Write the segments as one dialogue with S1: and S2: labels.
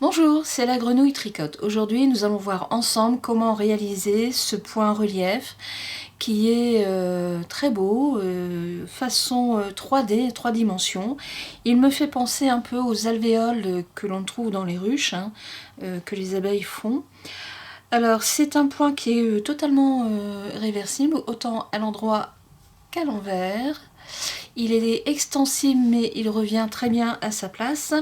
S1: Bonjour, c'est la Grenouille Tricote. Aujourd'hui, nous allons voir ensemble comment réaliser ce point relief qui est très beau, façon 3D, 3 dimensions. Il me fait penser un peu aux alvéoles que l'on trouve dans les ruches, que les abeilles font. Alors, c'est un point qui est totalement réversible, autant à l'endroit qu'à l'envers. Il est extensible, mais il revient très bien à sa place.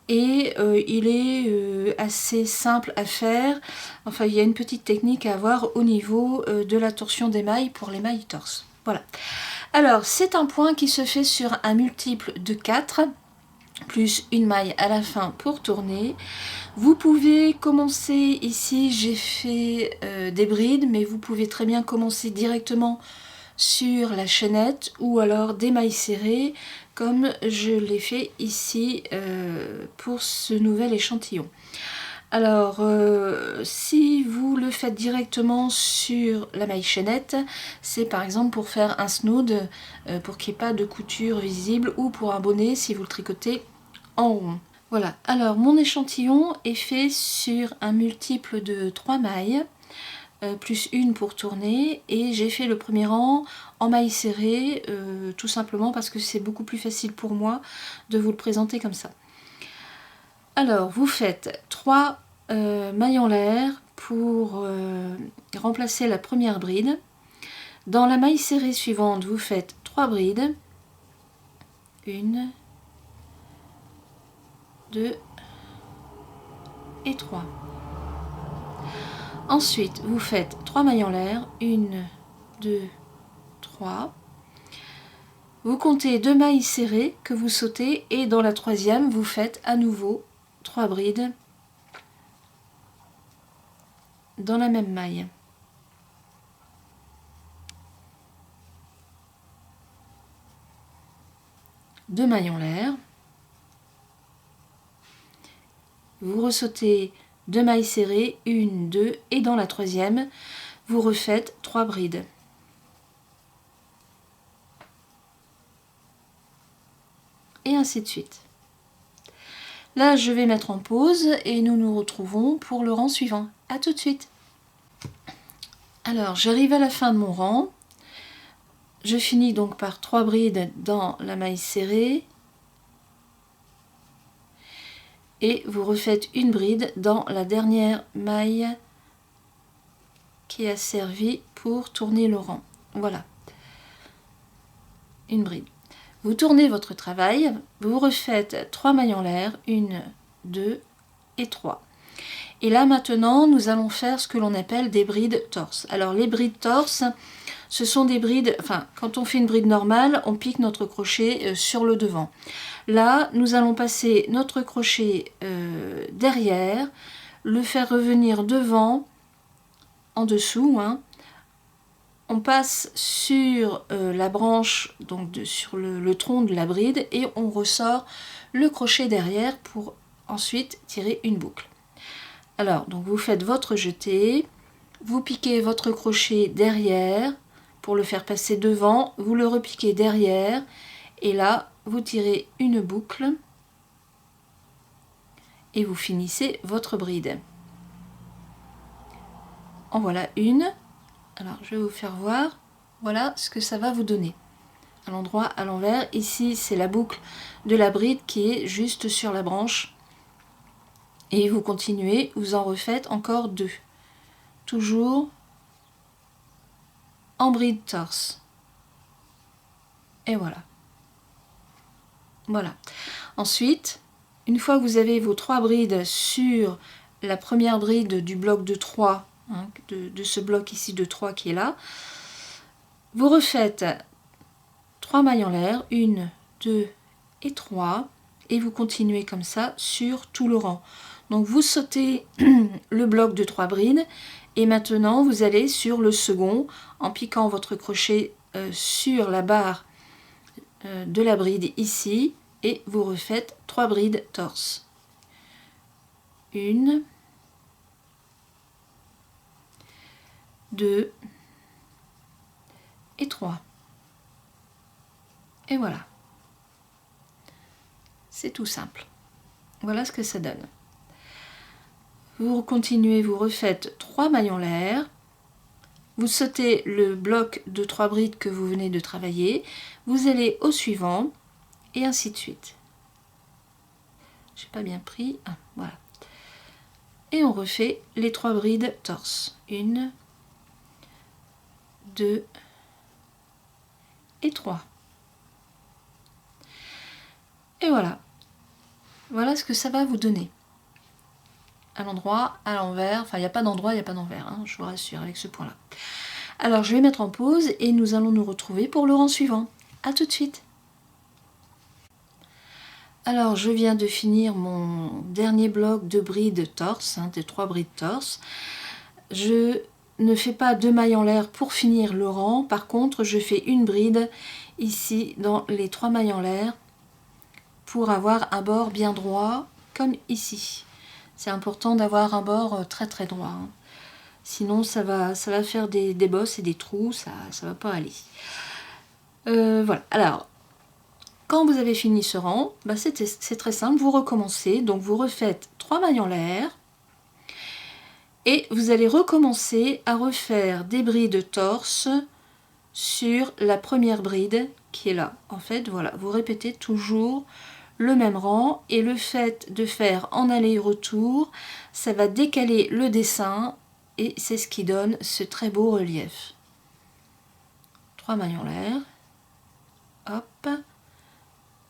S1: Et il est assez simple à faire. Enfin, il y a une petite technique à avoir au niveau de la torsion des mailles pour les mailles torse. Voilà. Alors, c'est un point qui se fait sur un multiple de 4, plus une maille à la fin pour tourner. Vous pouvez commencer ici, j'ai fait des brides, mais vous pouvez très bien commencer directement sur la chaînette ou alors des mailles serrées comme je l'ai fait ici pour ce nouvel échantillon. Alors si vous le faites directement sur la maille chaînette, c'est par exemple pour faire un snood pour qu'il n'y ait pas de couture visible, ou pour un bonnet si vous le tricotez en rond. Voilà, alors mon échantillon est fait sur un multiple de 3 mailles, plus une pour tourner, et j'ai fait le premier rang en maille serrée, tout simplement parce que c'est beaucoup plus facile pour moi de vous le présenter comme ça. Alors vous faites 3 mailles en l'air pour remplacer la première bride. Dans la maille serrée suivante, vous faites 3 brides, 1, 2 et 3. Ensuite, vous faites 3 mailles en l'air, 1, 2, 3. Vous comptez 2 mailles serrées que vous sautez, et dans la troisième, vous faites à nouveau 3 brides dans la même maille. Deux mailles en l'air. Vous ressautez 2 mailles serrées, 1, 2, et dans la troisième, vous refaites 3 brides. Et ainsi de suite. Là, je vais mettre en pause et nous nous retrouvons pour le rang suivant. A tout de suite. Alors, j'arrive à la fin de mon rang. Je finis donc par 3 brides dans la maille serrée. Et vous refaites une bride dans la dernière maille qui a servi pour tourner le rang. Voilà. Une bride. Vous tournez votre travail, vous refaites 3 mailles en l'air, 1, 2 et 3. Et là maintenant, nous allons faire ce que l'on appelle des brides torse. Alors les brides torse, ce sont des brides, enfin quand on fait une bride normale, on pique notre crochet sur le devant. Là, nous allons passer notre crochet derrière, le faire revenir devant, en dessous, On passe sur la branche, donc sur le tronc de la bride, et on ressort le crochet derrière pour ensuite tirer une boucle. Alors, donc vous faites votre jeté, vous piquez votre crochet derrière pour le faire passer devant, vous le repiquez derrière, et là, vous tirez une boucle et vous finissez votre bride. En voilà une. Alors, je vais vous faire voir. Voilà ce que ça va vous donner. À l'endroit, à l'envers. Ici, c'est la boucle de la bride qui est juste sur la branche. Et vous continuez, vous en refaites encore 2. Toujours en bride torse. Et voilà. Voilà. Ensuite, une fois que vous avez vos 3 brides sur la première bride du bloc de 3, de ce bloc ici de 3 qui est là, vous refaites 3 mailles en l'air, 1, 2 et 3, et vous continuez comme ça sur tout le rang. Donc vous sautez le bloc de 3 brides, et maintenant vous allez sur le second en piquant votre crochet sur la barre de la bride ici, et vous refaites 3 brides torse. 1, 2 et 3. Et voilà. C'est tout simple. Voilà ce que ça donne. Vous continuez, vous refaites 3 mailles en l'air. Vous sautez le bloc de 3 brides que vous venez de travailler. Vous allez au suivant et ainsi de suite. J'ai pas bien pris. Ah, voilà. Et on refait les 3 brides torse. 1, 2 et 3. Et voilà. Voilà ce que ça va vous donner. À l'endroit, à l'envers. Enfin, il n'y a pas d'endroit, il n'y a pas d'envers. Hein, je vous rassure avec ce point-là. Alors, je vais mettre en pause et nous allons nous retrouver pour le rang suivant. A tout de suite. Alors, je viens de finir mon dernier bloc de brides torse, hein, des 3 brides torse. Je ne fais pas 2 mailles en l'air pour finir le rang. Par contre, je fais une bride ici dans les 3 mailles en l'air pour avoir un bord bien droit, comme ici. C'est important d'avoir un bord très très droit. Hein. Sinon, ça va faire des bosses et des trous, ça va pas aller. Voilà. Alors, quand vous avez fini ce rang, bah c'est très simple, vous recommencez. Donc, vous refaites 3 mailles en l'air. Et vous allez recommencer à refaire des brides torse sur la première bride qui est là. En fait, voilà, vous répétez toujours le même rang et le fait de faire en aller-retour, ça va décaler le dessin et c'est ce qui donne ce très beau relief. 3 mailles en l'air, hop,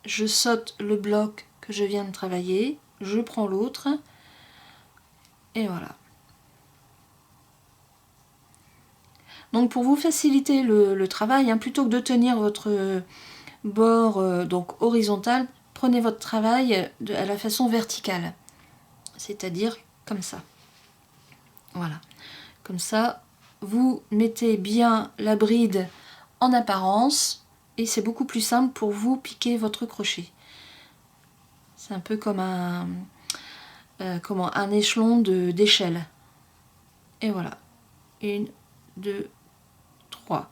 S1: je saute le bloc que je viens de travailler, je prends l'autre et voilà. Donc pour vous faciliter le travail, hein, plutôt que de tenir votre bord donc horizontal, prenez votre travail à la façon verticale, c'est-à-dire comme ça. Voilà, comme ça, vous mettez bien la bride en apparence et c'est beaucoup plus simple pour vous piquer votre crochet. C'est un peu comme un échelon d'échelle. Et voilà, 1, 2, 3.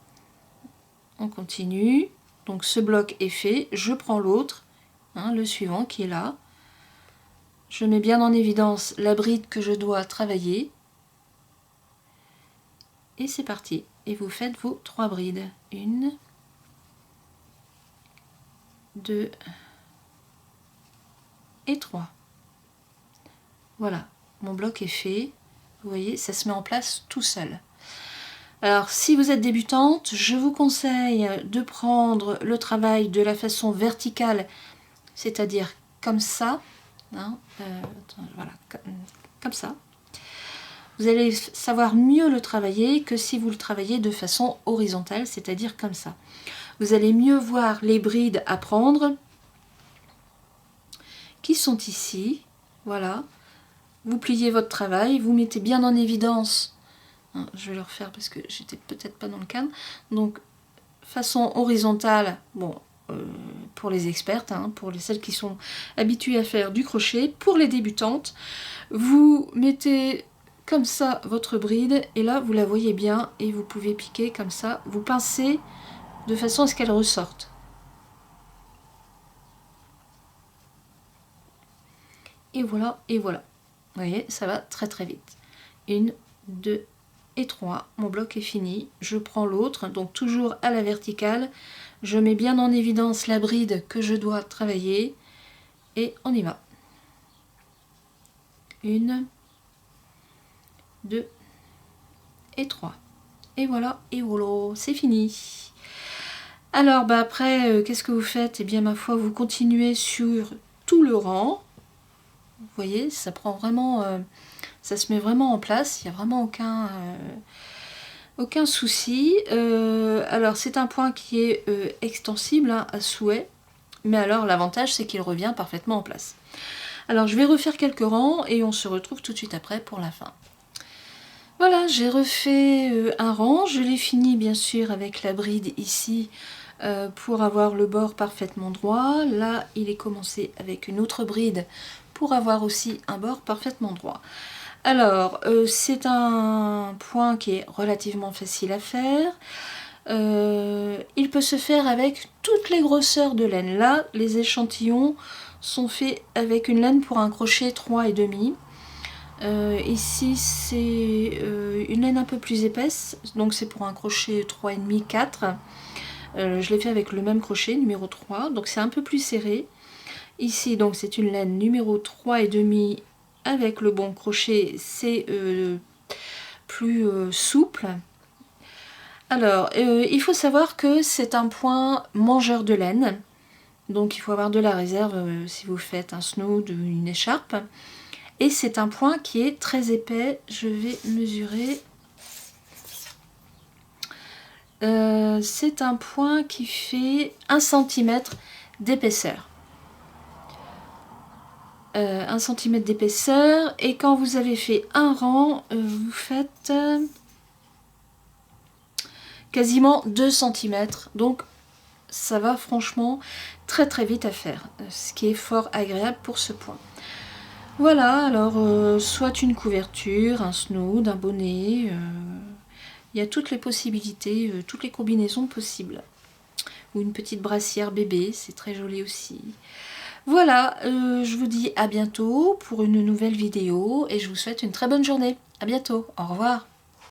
S1: On continue. Donc ce bloc est fait. Je prends l'autre, hein, le suivant qui est là. Je mets bien en évidence la bride que je dois travailler. Et c'est parti. Et vous faites vos 3 brides. 1, 2 et 3. Voilà, mon bloc est fait. Vous voyez, ça se met en place tout seul. Alors, si vous êtes débutante, je vous conseille de prendre le travail de la façon verticale, c'est-à-dire comme ça. Hein, voilà, comme ça. Vous allez savoir mieux le travailler que si vous le travaillez de façon horizontale, c'est-à-dire comme ça. Vous allez mieux voir les brides à prendre qui sont ici. Voilà. Vous pliez votre travail, vous mettez bien en évidence. Je vais le refaire parce que j'étais peut-être pas dans le cadre. Donc, façon horizontale, bon, pour les expertes, hein, pour celles qui sont habituées à faire du crochet. Pour les débutantes, vous mettez comme ça votre bride et là, vous la voyez bien et vous pouvez piquer comme ça. Vous pincez de façon à ce qu'elle ressorte. Et voilà, et voilà. Vous voyez, ça va très très vite. 1, 2 et 3. Mon bloc est fini. Je prends l'autre, donc toujours à la verticale. Je mets bien en évidence la bride que je dois travailler. Et on y va. 1, 2 et 3. Et voilà, et voilà, c'est fini. Alors, bah après, qu'est-ce que vous faites? Eh bien, ma foi, vous continuez sur tout le rang. Vous voyez, ça prend vraiment, ça se met vraiment en place. Il n'y a vraiment aucun souci. Alors, c'est un point qui est extensible hein, à souhait. Mais alors, l'avantage, c'est qu'il revient parfaitement en place. Alors, je vais refaire quelques rangs et on se retrouve tout de suite après pour la fin. Voilà, j'ai refait un rang. Je l'ai fini, bien sûr, avec la bride ici pour avoir le bord parfaitement droit. Là, il est commencé avec une autre bride pour avoir aussi un bord parfaitement droit. Alors, c'est un point qui est relativement facile à faire. Il peut se faire avec toutes les grosseurs de laine. Là, les échantillons sont faits avec une laine pour un crochet 3,5. Ici c'est une laine un peu plus épaisse, donc c'est pour un crochet 3,5, 4. Je l'ai fait avec le même crochet, numéro 3, donc c'est un peu plus serré. Ici donc c'est une laine numéro 3,5 avec le bon crochet, c'est plus souple. Alors il faut savoir que c'est un point mangeur de laine, donc il faut avoir de la réserve si vous faites un snood ou une écharpe. Et c'est un point qui est très épais, je vais mesurer. C'est un point qui fait 1 cm d'épaisseur. 1 cm d'épaisseur, et quand vous avez fait un rang, vous faites quasiment 2 cm, donc ça va franchement très très vite à faire, ce qui est fort agréable pour ce point. Voilà, alors soit une couverture, un snood, un bonnet, il y a toutes les possibilités, toutes les combinaisons possibles. Ou une petite brassière bébé, c'est très joli aussi. Voilà, je vous dis à bientôt pour une nouvelle vidéo et je vous souhaite une très bonne journée. À bientôt, au revoir.